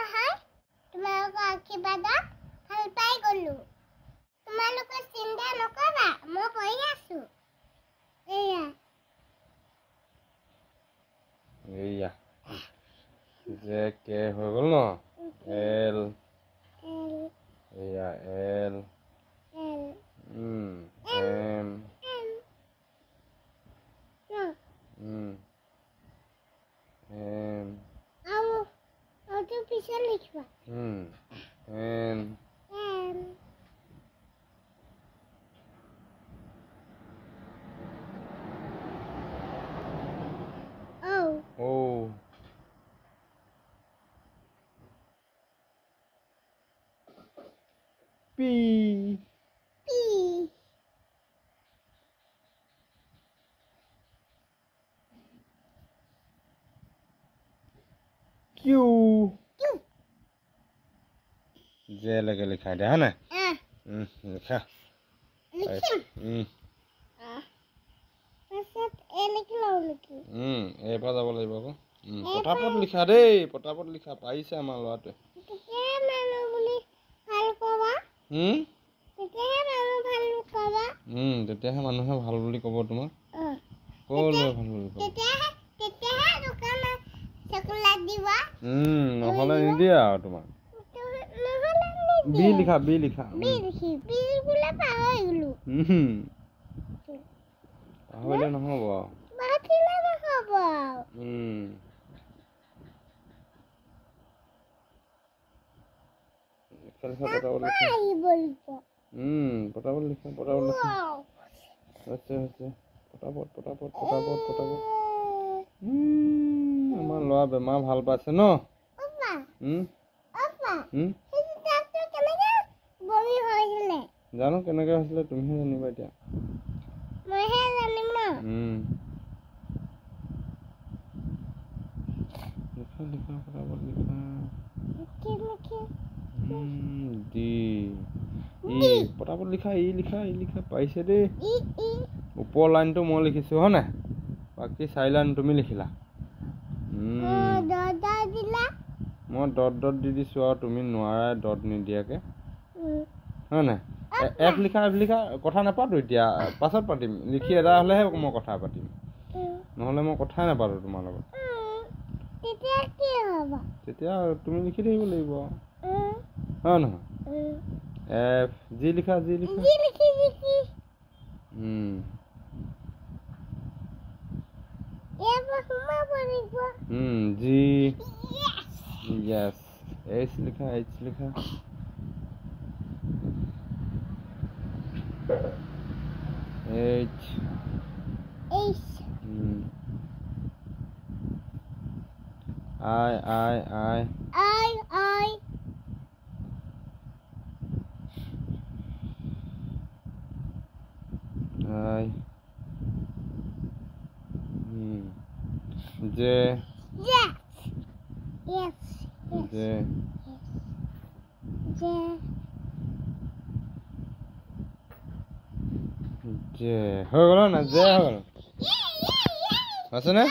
নহয় তোমালোকৰ আশীৰ্বাদত ভাল পাই গ'লো তোমালোকে চিন্তা নকৰা মই কৈ আছো এয়া যে কে হৈ গ'ল ন এল এয়া এল এম এম আৰু তো পিছত লিখিবা এন ও পি কিউ যে লাগে লিখা দিয়া হয় না লিখা এইবাৰ যাব লাগিব আকৌ পটাপট লিখা দেই পটাপট লিখা পাৰিছে আমাৰ ল'ৰাটোৱে তেতিয়াহে মানুহে ভাল বুলি ক'ব তোমাক ক'লৈ ভাল বুলি ক'ব নহ'লে নিদিয়ে আৰু তোমাক বি লিখা পাহৰিলে নহ'ব পটাপট লিখা পটাপট আমাৰ ল'ৰা বেমাৰ ভাল পাইছে ন জানো কেনেকে হৈছিলে তুমিহে জানিবা এতিয়া লিখা পটাপট লিখা পটাপট লিখা ই লিখা পাৰিছে দেই ওপৰ লাইনটো মই লিখিছো হয় নাই বাকী 4 লাইন তুমি লিখিলা মই ডট দি দিছো আৰু তুমি নোৱাৰা ডট নিদিয়াকে হয় নাই এফ লিখা কথা নাপাতো এতিয়া পাছত পাতিম লিখি এটা হ'লেহে মই কথা পাতিম নহ'লে মই কথাই নাপাতো তোমাৰ লগত তেতিয়া তুমি লিখি থাকিব লাগিব হয় নহয় এফ জি লিখা জি yes H লিখা H I J হৈ গ'ল না J হৈ গ'ল আছে নে